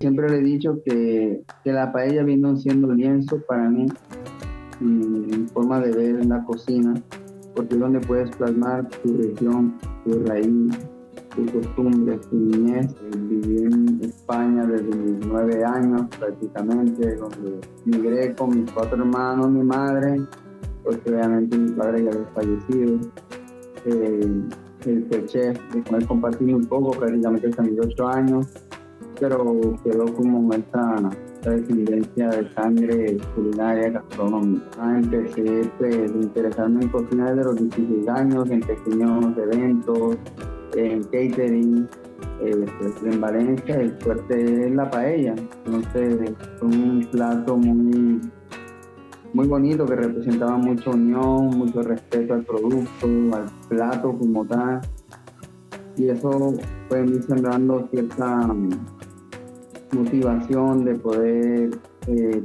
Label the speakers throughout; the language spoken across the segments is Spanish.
Speaker 1: Siempre le he dicho que la paella vino siendo lienzo para mí en forma de ver la cocina, porque es donde puedes plasmar tu región, tu raíz, tus costumbres, tu niñez. Viví en España desde mis 9 años prácticamente, donde migré con mis 4 hermanos, mi madre, porque obviamente mi padre ya había fallecido. Él fue chef, con él compartí un poco prácticamente hasta mis 8 años, pero quedó como esta descendencia de sangre culinaria, gastronómica. Empecé pues, a interesarme en cocina desde los 16 años, en pequeños eventos, en catering. Pues, en Valencia el fuerte es la paella, entonces fue un plato muy bonito que representaba mucha unión, mucho respeto al producto, al plato como tal, y eso fue me sembrando cierta motivación de poder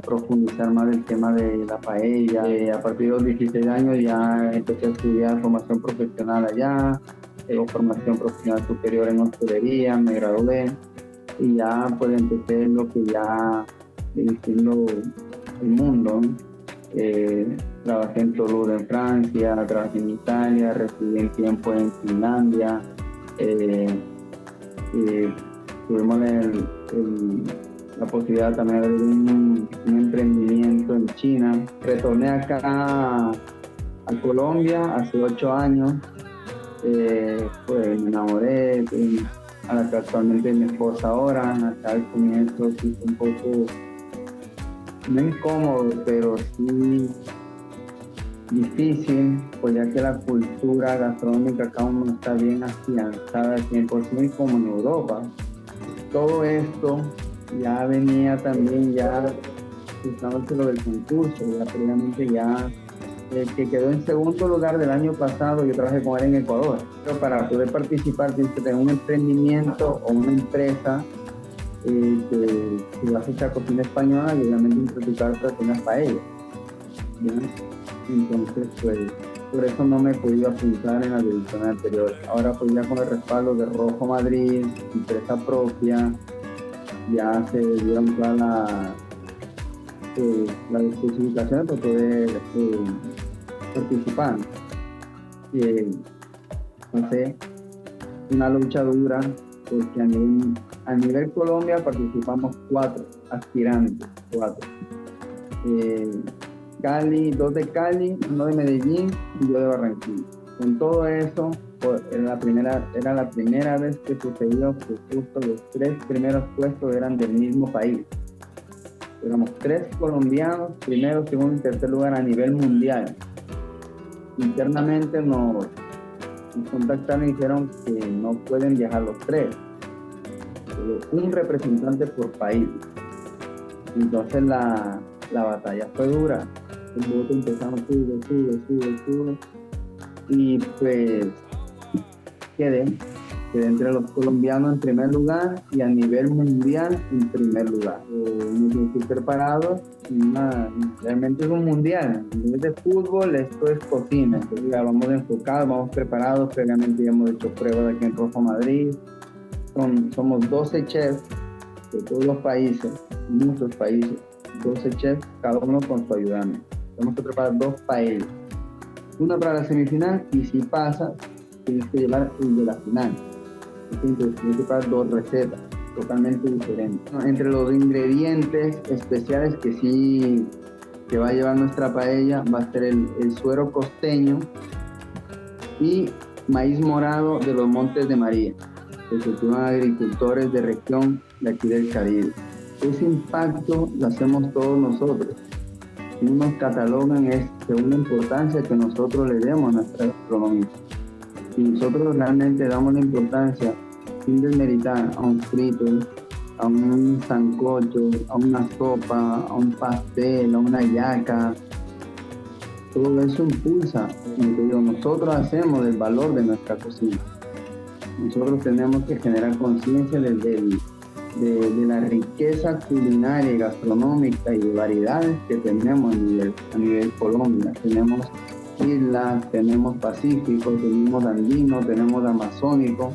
Speaker 1: profundizar más el tema de la paella. A partir de los 16 años ya empecé a estudiar formación profesional allá, tengo formación profesional superior en hostelería, me gradué y ya pues empecé lo que ya viene siendo el mundo, ¿no? Trabajé en Toulouse en Francia, trabajé en Italia, residí un tiempo en Finlandia, eh, tuvimos la posibilidad también de abrir un emprendimiento en China. Retorné acá a Colombia hace 8 años, pues me enamoré, a la que actualmente es mi esposa ahora. Acá al comienzo sí fue un poco, no incómodo, pero sí difícil, pues ya que la cultura gastronómica acá aún no está bien afianzada al 100% como en Europa. Todo esto ya venía también ya usándose lo del concurso, ya previamente ya el que quedó en segundo lugar del año pasado, yo trabajé con él en Ecuador, pero para poder participar tienes que tener un emprendimiento o una empresa que va a hacer cocina española y obviamente introducir cocina paella, ¿ya? Entonces pues por eso no me he podido apuntar en la edición anterior. Ahora pues ya con el respaldo de Rojo Madrid, empresa propia, ya se dieron todas las especificaciones para poder participar. No sé, una lucha dura, porque a nivel Colombia participamos 4 aspirantes. Cali, 2 de Cali, 1 de Medellín y yo de Barranquilla. Con todo eso, era la primera vez que sucedió que justo los 3 primeros puestos eran del mismo país. Éramos 3 colombianos, primero, segundo y tercer lugar a nivel mundial. Internamente nos contactaron y dijeron que no pueden viajar los 3, solo un representante por país. Entonces la batalla fue dura. El voto empezamos, sube. Y pues quedé entre los colombianos en primer lugar y a nivel mundial en primer lugar. No estoy preparado, realmente es un mundial. En vez de fútbol, esto es cocina. Entonces ya vamos enfocados, vamos preparados. Previamente ya hemos hecho pruebas aquí en Rojo Madrid. Somos 12 chefs de todos los países, muchos países, 12 chefs, cada uno con su ayudante. Tenemos que preparar 2 paellas, una para la semifinal, y si pasas, tienes que llevar el de la final. Entonces tienes que preparar 2 recetas totalmente diferentes. Entre los ingredientes especiales que va a llevar nuestra paella va a ser el suero costeño y maíz morado de los Montes de María, que cultivan agricultores de región de aquí del Caribe. Ese impacto lo hacemos todos nosotros. Si nos catalogan es de una importancia que nosotros le demos a nuestra gastronomía. Si nosotros realmente damos la importancia sin desmeritar a un frito, a un sancocho, a una sopa, a un pastel, a una yaca, todo eso impulsa. Nosotros hacemos el valor de nuestra cocina. Nosotros tenemos que generar conciencia de la riqueza culinaria y gastronómica y de variedades que tenemos a nivel Colombia. Tenemos islas, tenemos Pacífico, tenemos andino, tenemos amazónico,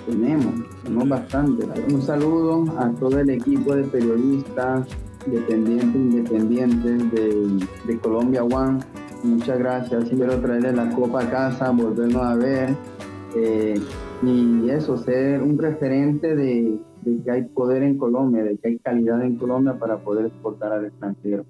Speaker 1: tenemos bastante. Un saludo a todo el equipo de periodistas independientes de Colombia One. Muchas gracias. Quiero traerle la copa a casa, volvernos a ver. Y eso, ser un referente de que hay poder en Colombia, de que hay calidad en Colombia para poder exportar al extranjero.